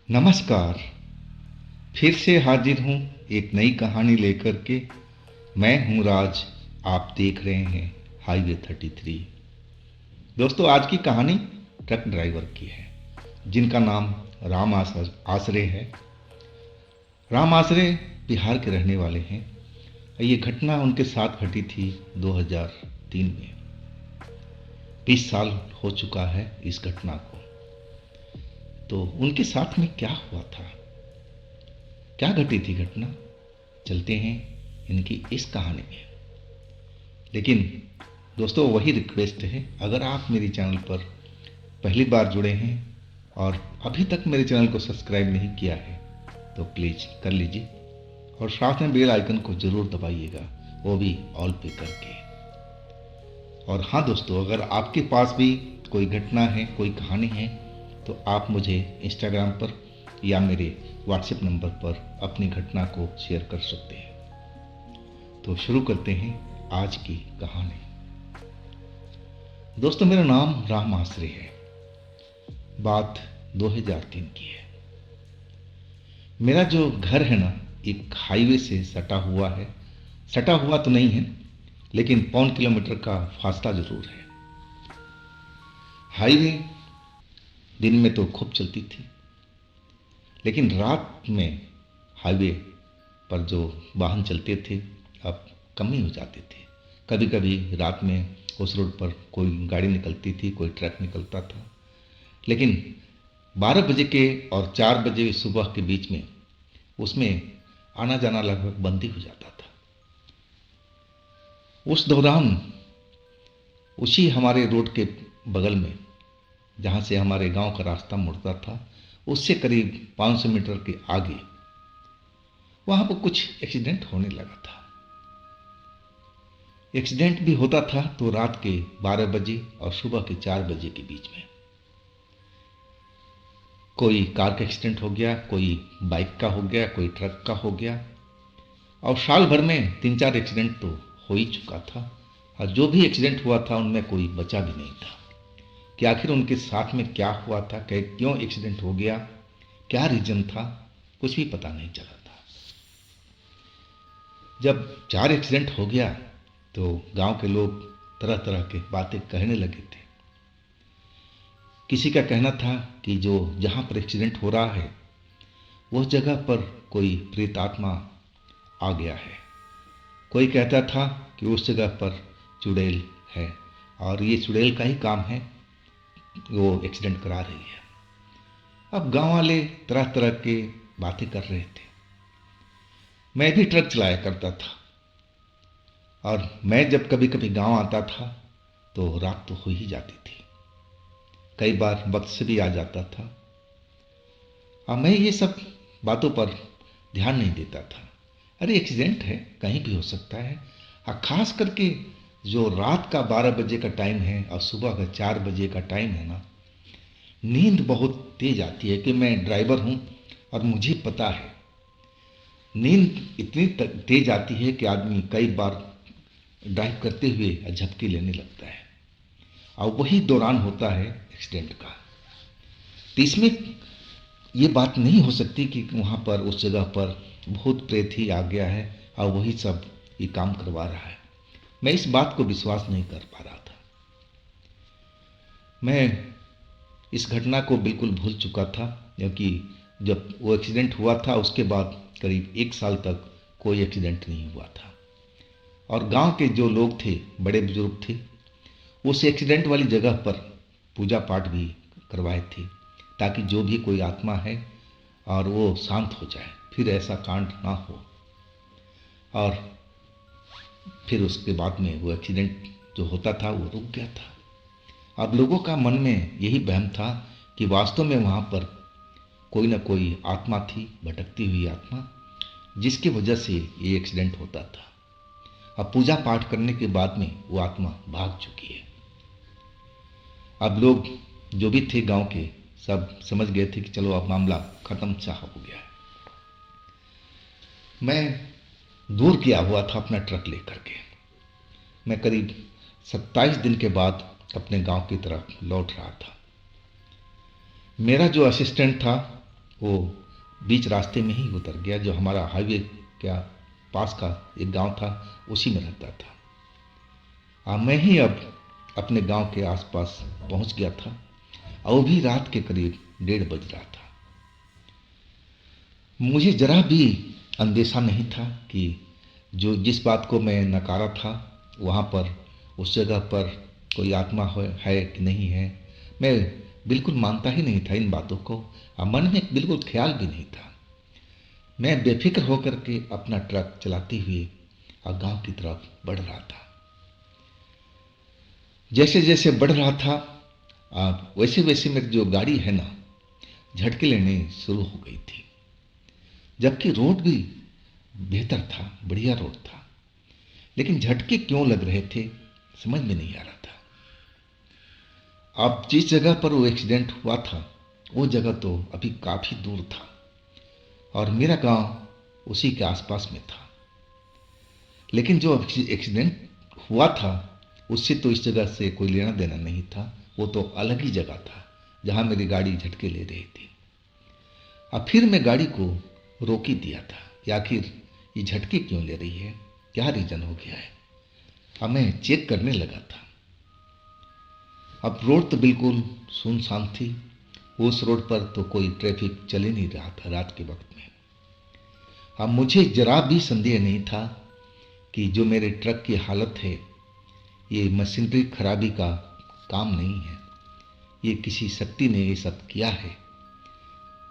नमस्कार। फिर से हाजिर हूँ एक नई कहानी लेकर के। मैं हूँ राज। आप देख रहे हैं हाईवे 33। दोस्तों, आज की कहानी ट्रक ड्राइवर की है जिनका नाम राम आसरे है। राम आसरे बिहार के रहने वाले हैं। ये घटना उनके साथ घटी थी 2003 में। 20 साल हो चुका है इस घटना को। तो उनके साथ में क्या हुआ था, क्या घटी थी घटना, चलते हैं इनकी इस कहानी में। लेकिन दोस्तों, वही रिक्वेस्ट है, अगर आप मेरे चैनल पर पहली बार जुड़े हैं और अभी तक मेरे चैनल को सब्सक्राइब नहीं किया है तो प्लीज़ कर लीजिए और साथ में बेल आइकन को ज़रूर दबाइएगा, वो भी ऑल पे करके। और हाँ दोस्तों, अगर आपके पास भी कोई घटना है, कोई कहानी है, तो आप मुझे इंस्टाग्राम पर या मेरे व्हाट्सएप नंबर पर अपनी घटना को शेयर कर सकते हैं। तो शुरू करते हैं आज की कहानी। दोस्तों, मेरा नाम राम आसरे है। बात 2003 की है। मेरा जो घर है ना, एक हाईवे से सटा हुआ है। सटा हुआ तो नहीं है, लेकिन 1.25 किलोमीटर का फासला जरूर है। हाईवे दिन में तो खूब चलती थी, लेकिन रात में हाईवे पर जो वाहन चलते थे अब कम ही हो जाते थे। कभी कभी रात में उस रोड पर कोई गाड़ी निकलती थी, कोई ट्रक निकलता था, लेकिन 12 बजे के और 4 बजे सुबह के बीच में उसमें आना जाना लगभग बंद ही हो जाता था। उस दौरान उसी हमारे रोड के बगल में, जहाँ से हमारे गांव का रास्ता मुड़ता था, उससे करीब 500 मीटर के आगे वहाँ पर कुछ एक्सीडेंट होने लगा था। एक्सीडेंट भी होता था तो रात के 12 बजे और सुबह के 4 बजे के बीच में। कोई कार का एक्सीडेंट हो गया, कोई बाइक का हो गया, कोई ट्रक का हो गया, और साल भर में 3-4 एक्सीडेंट तो हो ही चुका था। और जो भी एक्सीडेंट हुआ था उनमें कोई बचा भी नहीं था कि आखिर उनके साथ में क्या हुआ था, क्यों एक्सीडेंट हो गया, क्या रीजन था, कुछ भी पता नहीं चला था। जब 4 एक्सीडेंट हो गया तो गांव के लोग तरह तरह के बातें कहने लगे थे। किसी का कहना था कि जो जहाँ पर एक्सीडेंट हो रहा है उस जगह पर कोई प्रेत आत्मा आ गया है। कोई कहता था कि उस जगह पर चुड़ैल है और ये चुड़ैल का ही काम है, वो एक्सीडेंट करा रही है। अब गांव वाले तरह तरह के बातें कर रहे थे। मैं भी ट्रक चलाया करता था और मैं जब कभी कभी गांव आता था तो रात तो हो ही जाती थी, कई बार वक्त से भी आ जाता था। और मैं ये सब बातों पर ध्यान नहीं देता था। अरे एक्सीडेंट है, कहीं भी हो सकता है। और खास करके जो रात का 12 बजे का टाइम है और सुबह का 4 बजे का टाइम है ना, नींद बहुत तेज आती है कि मैं ड्राइवर हूँ और मुझे पता है नींद इतनी तेज आती है कि आदमी कई बार ड्राइव करते हुए झपकी लेने लगता है, और वही दौरान होता है एक्सीडेंट का। तो इसमें ये बात नहीं हो सकती कि वहाँ पर उस जगह पर भूत प्रेत ही आ गया है और वही सब ये काम करवा रहा है। मैं इस बात को विश्वास नहीं कर पा रहा था। मैं इस घटना को बिल्कुल भूल चुका था, क्योंकि जब वो एक्सीडेंट हुआ था उसके बाद करीब 1 साल तक कोई एक्सीडेंट नहीं हुआ था। और गांव के जो लोग थे, बड़े बुजुर्ग थे, उस एक्सीडेंट वाली जगह पर पूजा पाठ भी करवाए थे ताकि जो भी कोई आत्मा है और वो शांत हो जाए, फिर ऐसा कांड ना हो। और फिर उसके बाद में वो एक्सीडेंट जो होता था वो रुक गया था। अब लोगों का मन में यही वहम था कि वास्तव में वहाँ पर कोई ना कोई आत्मा थी, भटकती हुई आत्मा, जिसकी वजह से ये एक्सीडेंट होता था। अब पूजा पाठ करने के बाद में वो आत्मा भाग चुकी है। अब लोग जो भी थे गांव के सब समझ गए थे कि चलो अब मामला खत्म सा हो गया है। मैं दूर गया हुआ था अपना ट्रक लेकर के। मैं करीब 27 दिन के बाद अपने गांव की तरफ लौट रहा था। मेरा जो असिस्टेंट था वो बीच रास्ते में ही उतर गया। जो हमारा हाईवे क्या पास का एक गांव था, उसी में रहता था। मैं ही अब अपने गांव के आसपास पहुंच गया था और वो भी रात के करीब 1:30 बज रहा था। मुझे जरा भी अंदेशा नहीं था कि जो जिस बात को मैं नकारा था वहाँ पर, उस जगह पर कोई आत्मा है कि नहीं है। मैं बिल्कुल मानता ही नहीं था इन बातों को और मन में बिल्कुल ख्याल भी नहीं था। मैं बेफिक्र होकर के अपना ट्रक चलाते हुए और गांव की तरफ बढ़ रहा था। जैसे जैसे बढ़ रहा था वैसे वैसे मेरी जो गाड़ी है ना, झटके लेने शुरू हो गई थी। जबकि रोड भी बेहतर था, बढ़िया रोड था, लेकिन झटके क्यों लग रहे थे समझ में नहीं आ रहा था। अब जिस जगह पर वो एक्सीडेंट हुआ था वो जगह तो अभी काफ़ी दूर था और मेरा गांव उसी के आसपास में था। लेकिन जो एक्सीडेंट हुआ था उससे तो इस जगह से कोई लेना देना नहीं था। वो तो अलग ही जगह था जहां मेरी गाड़ी झटके ले रही थी। अब फिर मैं गाड़ी को रोक ही दिया था कि आखिर ये झटके क्यों ले रही है, क्या रीजन हो गया है। अब मैं चेक करने लगा था। अब रोड तो बिल्कुल सुनसान थी। उस रोड पर तो कोई ट्रैफिक चल ही नहीं रहा था रात के वक्त में। अब मुझे जरा भी संदेह नहीं था कि जो मेरे ट्रक की हालत है ये मशीनरी खराबी का काम नहीं है, ये किसी शक्ति ने ये सब किया है।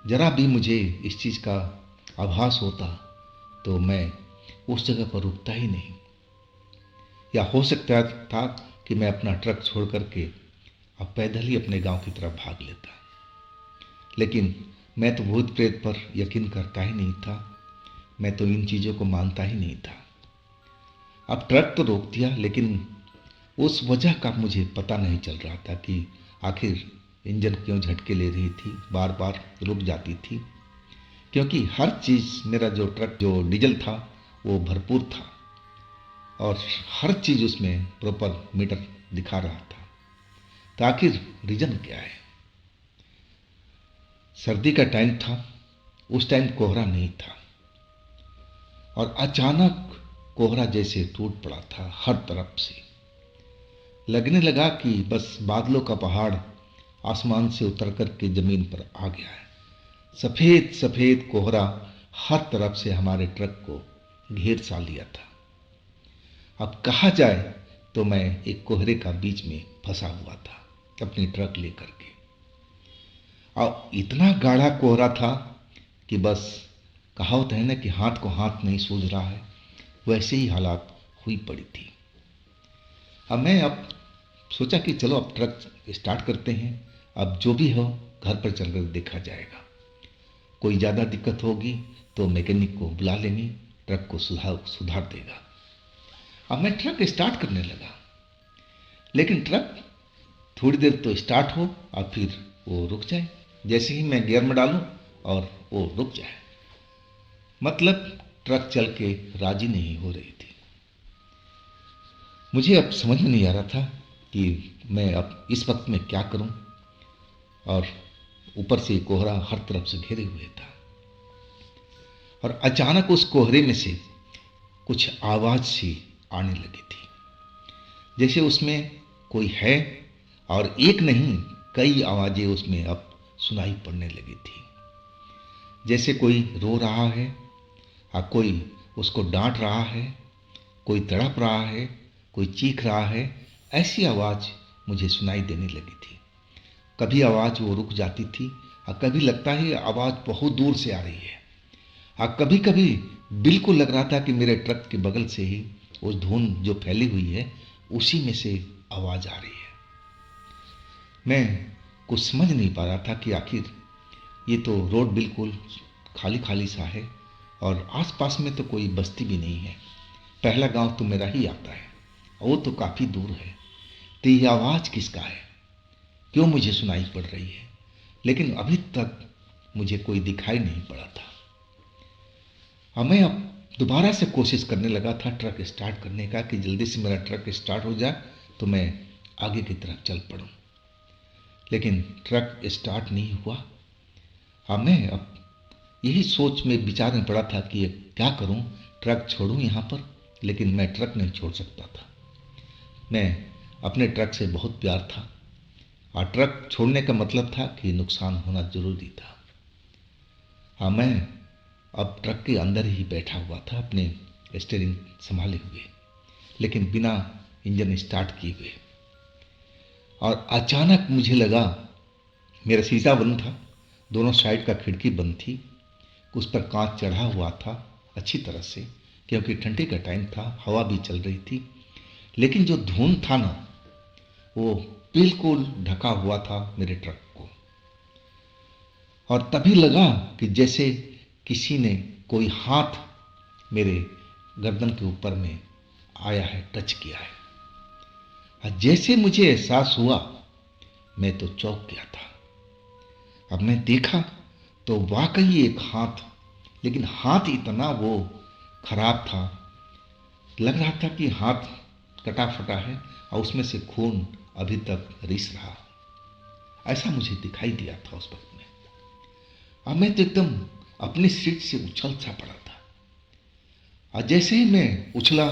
जरा भी मुझे इस चीज़ का आभास होता तो मैं उस जगह पर रुकता ही नहीं, या हो सकता था कि मैं अपना ट्रक छोड़ करके अब पैदल ही अपने गांव की तरफ भाग लेता। लेकिन मैं तो भूत प्रेत पर यकीन करता ही नहीं था। मैं तो इन चीज़ों को मानता ही नहीं था। अब ट्रक तो रोक दिया, लेकिन उस वजह का मुझे पता नहीं चल रहा था कि आखिर इंजन क्यों झटके ले रही थी, बार बार रुक जाती थी। क्योंकि हर चीज़, मेरा जो ट्रक जो डीजल था वो भरपूर था और हर चीज़ उसमें प्रॉपर मीटर दिखा रहा था। तो आखिर रीजन क्या है। सर्दी का टाइम था, उस टाइम कोहरा नहीं था और अचानक कोहरा जैसे टूट पड़ा था हर तरफ से। लगने लगा कि बस बादलों का पहाड़ आसमान से उतर कर के जमीन पर आ गया है। सफेद सफेद कोहरा हर तरफ से हमारे ट्रक को घेर सा लिया था। अब कहा जाए तो मैं एक कोहरे का बीच में फंसा हुआ था अपनी ट्रक लेकर के। और इतना गाढ़ा कोहरा था कि बस कहावत है ना कि हाथ को हाथ नहीं सूझ रहा है, वैसे ही हालात हुई पड़ी थी। अब सोचा कि चलो अब ट्रक स्टार्ट करते हैं। अब जो भी हो घर पर चलकर देखा जाएगा। कोई ज़्यादा दिक्कत होगी तो मैकेनिक को बुला लेंगे, ट्रक को सुधार देगा। अब मैं ट्रक स्टार्ट करने लगा, लेकिन ट्रक थोड़ी देर तो स्टार्ट हो और फिर वो रुक जाए। जैसे ही मैं गियर में डालूं और वो रुक जाए, मतलब ट्रक चल के राजी नहीं हो रही थी। मुझे अब समझ में नहीं आ रहा था कि मैं अब इस वक्त में क्या करूं। और ऊपर से कोहरा हर तरफ से घेरे हुए था और अचानक उस कोहरे में से कुछ आवाज़ सी आने लगी थी, जैसे उसमें कोई है। और एक नहीं, कई आवाज़ें उसमें अब सुनाई पड़ने लगी थी। जैसे कोई रो रहा है और कोई उसको डांट रहा है, कोई तड़प रहा है, कोई चीख रहा है। ऐसी आवाज़ मुझे सुनाई देने लगी थी। कभी आवाज़ वो रुक जाती थी और कभी लगता है आवाज़ बहुत दूर से आ रही है और कभी कभी बिल्कुल लग रहा था कि मेरे ट्रक के बगल से ही उस धुन जो फैली हुई है उसी में से आवाज़ आ रही है। मैं कुछ समझ नहीं पा रहा था कि आखिर ये तो रोड बिल्कुल खाली खाली सा है और आसपास में तो कोई बस्ती भी नहीं है। पहला गांव तो मेरा ही आता है, वो तो काफ़ी दूर है। तो ये आवाज़ किसका है, क्यों मुझे सुनाई पड़ रही है। लेकिन अभी तक मुझे कोई दिखाई नहीं पड़ा था। और मैं अब दोबारा से कोशिश करने लगा था ट्रक स्टार्ट करने का कि जल्दी से मेरा ट्रक स्टार्ट हो जाए तो मैं आगे की तरफ चल पड़ूं। लेकिन ट्रक स्टार्ट नहीं हुआ हाँ, मैं अब यही सोच में विचार में पड़ा था कि ये क्या करूं, ट्रक छोड़ूं यहाँ पर। लेकिन मैं ट्रक नहीं छोड़ सकता था। मैं अपने ट्रक से बहुत प्यार था और ट्रक छोड़ने का मतलब था कि नुकसान होना जरूरी था। हाँ, मैं अब ट्रक के अंदर ही बैठा हुआ था अपने स्टीयरिंग संभाले हुए, लेकिन बिना इंजन स्टार्ट किए हुए। और अचानक मुझे लगा, मेरा शीशा बंद था, दोनों साइड का खिड़की बंद थी, उस पर कांच चढ़ा हुआ था अच्छी तरह से, क्योंकि ठंडी का टाइम था, हवा भी चल रही थी। लेकिन जो धुंध था ना, वो बिल्कुल ढका हुआ था मेरे ट्रक को। और तभी लगा कि जैसे किसी ने कोई हाथ मेरे गर्दन के ऊपर में आया है, टच किया है। और जैसे मुझे एहसास हुआ, मैं तो चौंक गया था। अब मैं देखा तो वाकई एक हाथ, लेकिन हाथ इतना वो खराब था, लग रहा था कि हाथ कटा फटा है और उसमें से खून अभी तक रिस रहा। ऐसा मुझे दिखाई दिया था उस वक्त में। अब मैं तो एकदम अपनी सीट से उछल सा पड़ा था। और जैसे ही मैं उछला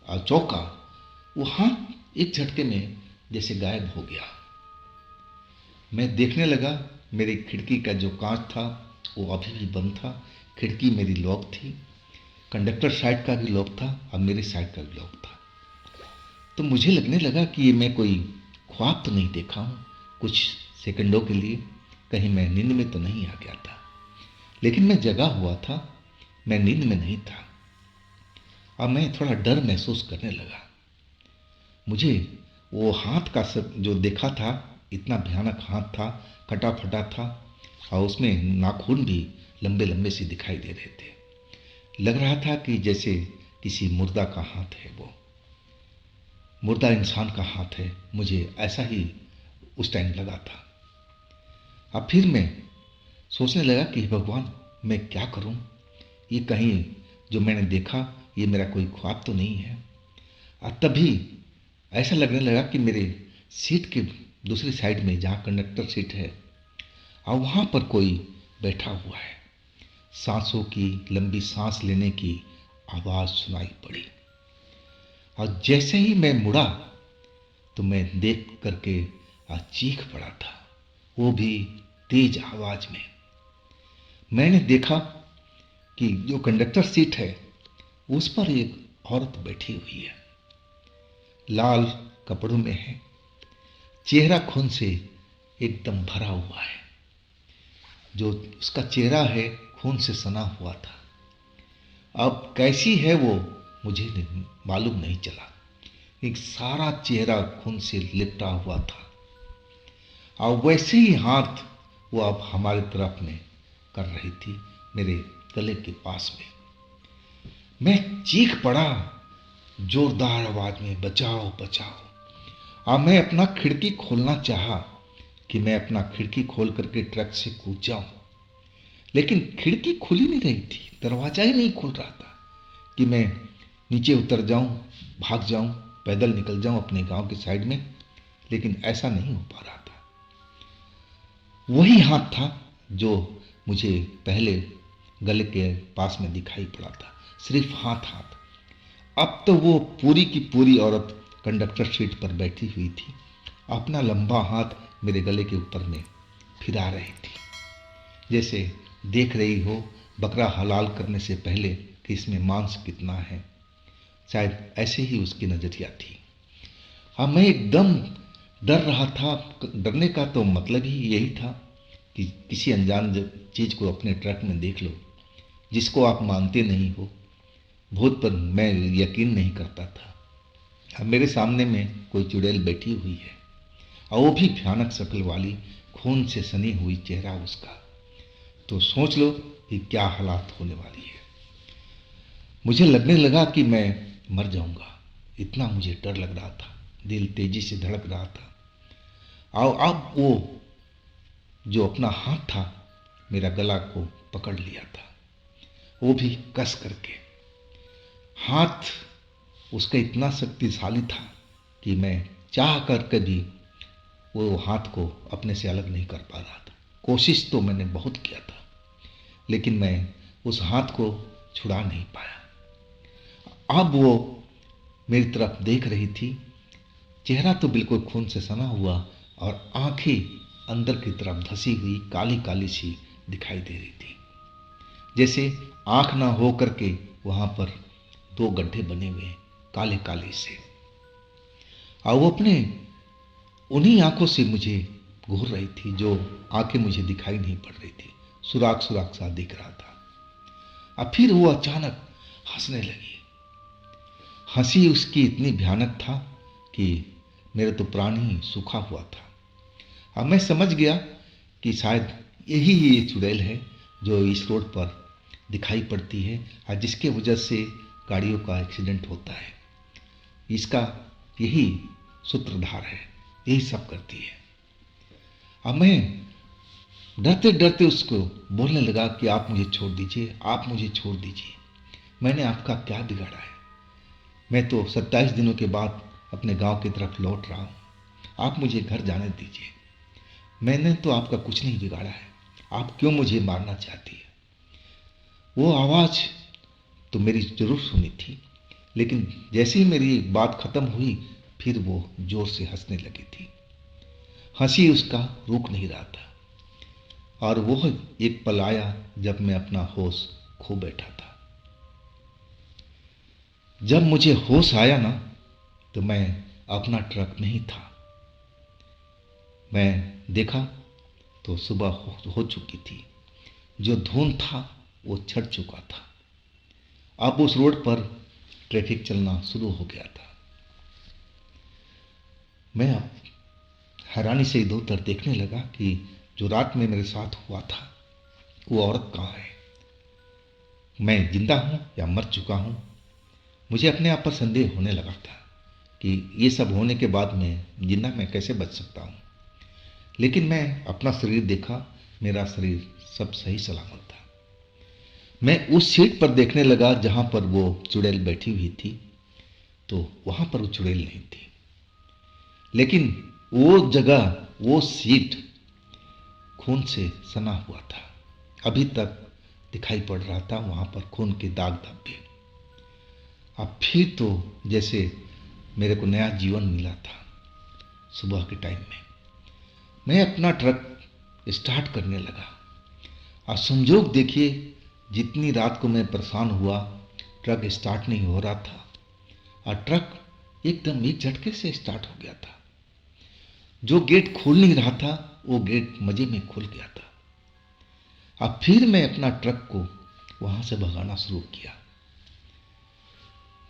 और चौंका, वो हाथ एक झटके में जैसे गायब हो गया। मैं देखने लगा, मेरी खिड़की का जो कांच था वो अभी भी बंद था, खिड़की मेरी लॉक थी, कंडक्टर साइड का भी लॉक था और मेरी साइड का भी लॉक था। तो मुझे लगने लगा कि ये मैं कोई ख्वाब तो नहीं देखा हूँ। कुछ सेकंडों के लिए कहीं मैं नींद में तो नहीं आ गया था। लेकिन मैं जगा हुआ था, मैं नींद में नहीं था। अब मैं थोड़ा डर महसूस करने लगा। मुझे वो हाथ का सब जो देखा था, इतना भयानक हाथ था, कटा फटा था और उसमें नाखून भी लंबे लंबे से दिखाई दे रहे थे। लग रहा था कि जैसे किसी मुर्दा का हाथ है, वो मुर्दा इंसान का हाथ है। मुझे ऐसा ही उस टाइम लगा था। अब फिर मैं सोचने लगा कि भगवान, मैं क्या करूं, ये कहीं जो मैंने देखा ये मेरा कोई ख्वाब तो नहीं है। और तभी ऐसा लगने लगा कि मेरे सीट के दूसरी साइड में, जहाँ कंडक्टर सीट है, और वहाँ पर कोई बैठा हुआ है। सांसों की, लंबी सांस लेने की आवाज़ सुनाई पड़ी। और जैसे ही मैं मुड़ा तो मैं देख करके चीख पड़ा था, वो भी तेज आवाज में। मैंने देखा कि जो कंडक्टर सीट है उस पर एक औरत बैठी हुई है, लाल कपड़ों में है, चेहरा खून से एकदम भरा हुआ है। जो उसका चेहरा है खून से सना हुआ था। अब कैसी है वो मुझे मालूम नहीं चला। एक सारा चेहरा खून से लिपटा हुआ था और वैसे ही हाथ वो अब हमारी तरफ में कर रही थी, मेरे गले के पास में। मैं चीख पड़ा जोरदार आवाज में, बचाओ बचाओ। अब मैं अपना खिड़की खोलना चाहा कि मैं अपना खिड़की खोल करके ट्रक से कूद जाऊं, लेकिन खिड़की खुल ही नहीं रही थी, दरवाजा ही नहीं खुल रहा था कि मैं नीचे उतर जाऊं, भाग जाऊं, पैदल निकल जाऊं अपने गांव के साइड में। लेकिन ऐसा नहीं हो पा रहा था। वही हाथ था जो मुझे पहले गले के पास में दिखाई पड़ा था, सिर्फ हाथ। अब तो वो पूरी की पूरी औरत कंडक्टर सीट पर बैठी हुई थी, अपना लंबा हाथ मेरे गले के ऊपर में फिरा रही थी, जैसे देख रही हो बकरा हलाल करने से पहले कि इसमें मांस कितना है। शायद ऐसे ही उसकी नजरिया थी। अब मैं एकदम डर रहा था। डरने का तो मतलब ही यही था कि किसी अनजान चीज को अपने ट्रक में देख लो, जिसको आप मानते नहीं हो। भूत पर मैं यकीन नहीं करता था। अब मेरे सामने में कोई चुड़ैल बैठी हुई है और वो भी भयानक शक्ल वाली, खून से सनी हुई चेहरा उसका। तो सोच लो कि क्या हालात होने वाली है। मुझे लगने लगा कि मैं मर जाऊंगा, इतना मुझे डर लग रहा था। दिल तेजी से धड़क रहा था। और अब वो जो अपना हाथ था मेरा गला को पकड़ लिया था, वो भी कस करके। हाथ उसका इतना शक्तिशाली था कि मैं चाह करके भी वो हाथ को अपने से अलग नहीं कर पा रहा था। कोशिश तो मैंने बहुत किया था, लेकिन मैं उस हाथ को छुड़ा नहीं पाया। अब वो मेरी तरफ देख रही थी। चेहरा तो बिल्कुल खून से सना हुआ और आंखें अंदर की तरफ धसी हुई काली काली सी दिखाई दे रही थी, जैसे आंख ना हो करके वहां पर दो गड्ढे बने हुए हैं काले काले से। और वो अपने उन्हीं आंखों से मुझे घूर रही थी, जो आंखें मुझे दिखाई नहीं पड़ रही थी, सुराख सुराख सा दिख रहा था। अब फिर वो अचानक हंसने लगी। हंसी उसकी इतनी भयानक था कि मेरे तो प्राण ही सूखा हुआ था। अब मैं समझ गया कि शायद यही ये चुड़ैल है जो इस रोड पर दिखाई पड़ती है और जिसके वजह से गाड़ियों का एक्सीडेंट होता है। इसका यही सूत्रधार है, यही सब करती है। अब मैं डरते डरते उसको बोलने लगा कि आप मुझे छोड़ दीजिए, आप मुझे छोड़ दीजिए। मैंने आपका क्या बिगाड़ा है? मैं तो 27 दिनों के बाद अपने गांव की तरफ लौट रहा हूं। आप मुझे घर जाने दीजिए। मैंने तो आपका कुछ नहीं बिगाड़ा है, आप क्यों मुझे मारना चाहती है? वो आवाज़ तो मेरी जरूर सुनी थी, लेकिन जैसे ही मेरी बात खत्म हुई फिर वो जोर से हंसने लगी थी। हंसी उसका रुक नहीं रहा था। और वो एक पल आया जब मैं अपना होश खो बैठा था। जब मुझे होश आया ना, तो मैं अपना ट्रक नहीं था। मैं देखा तो सुबह हो चुकी थी। जो धुंध था वो छट चुका था। अब उस रोड पर ट्रैफिक चलना शुरू हो गया था। मैं अब हैरानी से इधर उधर देखने लगा कि जो रात में मेरे साथ हुआ था वो औरत कहाँ है? मैं जिंदा हूं या मर चुका हूं? मुझे अपने आप पर संदेह होने लगा था कि ये सब होने के बाद मैं जिंदा मैं कैसे बच सकता हूं। लेकिन मैं अपना शरीर देखा, मेरा शरीर सब सही सलामत था। मैं उस सीट पर देखने लगा जहां पर वो चुड़ैल बैठी हुई थी, तो वहां पर वो चुड़ैल नहीं थी, लेकिन वो जगह, वो सीट खून से सना हुआ था। अभी तक दिखाई पड़ रहा था वहां पर खून के दाग धब्बे। अब फिर तो जैसे मेरे को नया जीवन मिला था। सुबह के टाइम में मैं अपना ट्रक स्टार्ट करने लगा और संजोग देखिए, जितनी रात को मैं परेशान हुआ, ट्रक स्टार्ट नहीं हो रहा था और ट्रक एकदम एक झटके से स्टार्ट हो गया था। जो गेट खोल नहीं रहा था वो गेट मजे में खुल गया था। अब फिर मैं अपना ट्रक को वहां से भगाना शुरू किया।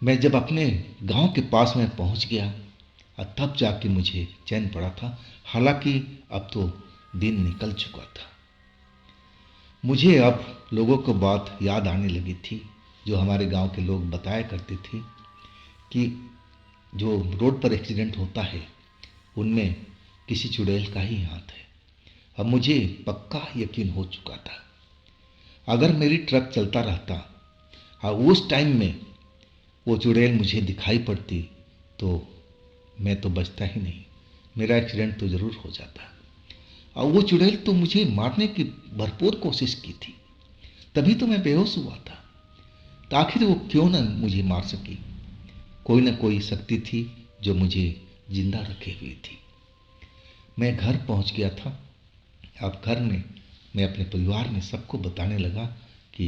मैं जब अपने गांव के पास में पहुंच गया और तब जाके मुझे चैन पड़ा था। हालांकि अब तो दिन निकल चुका था। मुझे अब लोगों को बात याद आने लगी थी जो हमारे गांव के लोग बताया करते थे कि जो रोड पर एक्सीडेंट होता है उनमें किसी चुड़ैल का ही हाथ है। अब मुझे पक्का यकीन हो चुका था। अगर मेरी ट्रक चलता रहता और उस टाइम में वो चुड़ैल मुझे दिखाई पड़ती तो मैं तो बचता ही नहीं, मेरा एक्सीडेंट तो जरूर हो जाता। और वो चुड़ैल तो मुझे मारने की भरपूर कोशिश की थी, तभी तो मैं बेहोश हुआ था। तो आखिर वो क्यों न मुझे मार सकी? कोई ना कोई शक्ति थी जो मुझे जिंदा रखे हुई थी। मैं घर पहुंच गया था। अब घर में मैं अपने परिवार में सबको बताने लगा कि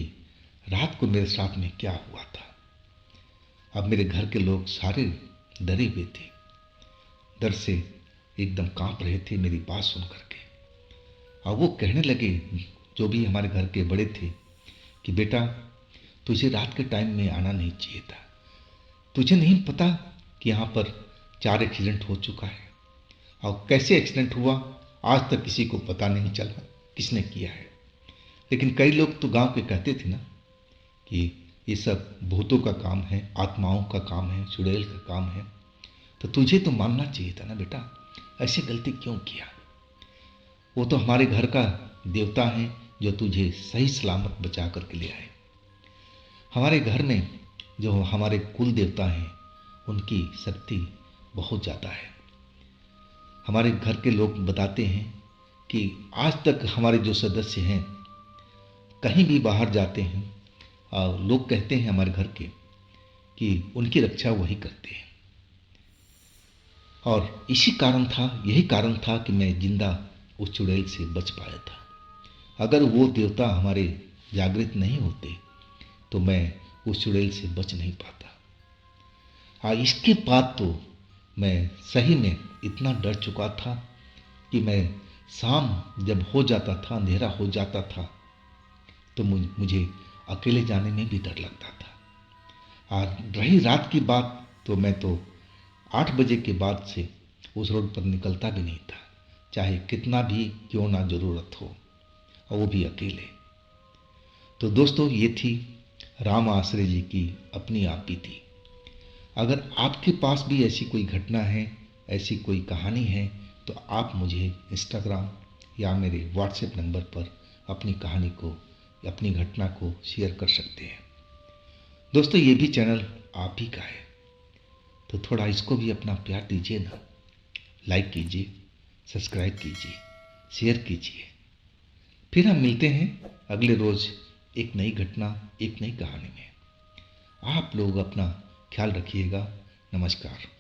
रात को मेरे साथ में क्या हुआ था। अब मेरे घर के लोग सारे डरे हुए थे, डर से एकदम कांप रहे थे मेरी बात सुन करके। और वो कहने लगे, जो भी हमारे घर के बड़े थे, कि बेटा तुझे रात के टाइम में आना नहीं चाहिए था। तुझे नहीं पता कि यहाँ पर 4 एक्सीडेंट हो चुका है और कैसे एक्सीडेंट हुआ आज तक किसी को पता नहीं चला किसने किया है। लेकिन कई लोग तो गांव के कहते थे ना कि ये सब भूतों का काम है, आत्माओं का काम है, चुड़ैल का काम है। तो तुझे तो मानना चाहिए था ना बेटा, ऐसे गलती क्यों किया? वो तो हमारे घर का देवता है जो तुझे सही सलामत बचा करके ले आए। हमारे घर में जो हमारे कुल देवता हैं उनकी शक्ति बहुत ज़्यादा है। हमारे घर के लोग बताते हैं कि आज तक हमारे जो सदस्य हैं कहीं भी बाहर जाते हैं और लोग कहते हैं हमारे घर के कि उनकी रक्षा वही करते हैं। और यही कारण था कि मैं जिंदा उस चुड़ैल से बच पाया था। अगर वो देवता हमारे जागृत नहीं होते तो मैं उस चुड़ैल से बच नहीं पाता। इसके बाद तो मैं सही में इतना डर चुका था कि मैं शाम जब हो जाता था, अंधेरा हो जाता था, तो मुझे अकेले जाने में भी डर लगता था। और रही रात की बात, तो मैं तो 8 बजे के बाद से उस रोड पर निकलता भी नहीं था, चाहे कितना भी क्यों ना ज़रूरत हो, और वो भी अकेले। तो दोस्तों, ये थी राम आश्रय जी की अपनी आप बीती। अगर आपके पास भी ऐसी कोई घटना है, ऐसी कोई कहानी है, तो आप मुझे इंस्टाग्राम या मेरे व्हाट्सएप नंबर पर अपनी कहानी को, अपनी घटना को शेयर कर सकते हैं। दोस्तों, ये भी चैनल आप ही का है, तो थोड़ा इसको भी अपना प्यार दीजिए ना। लाइक कीजिए, सब्सक्राइब कीजिए, शेयर कीजिए। फिर हम मिलते हैं अगले रोज एक नई घटना, एक नई कहानी में। आप लोग अपना ख्याल रखिएगा। नमस्कार।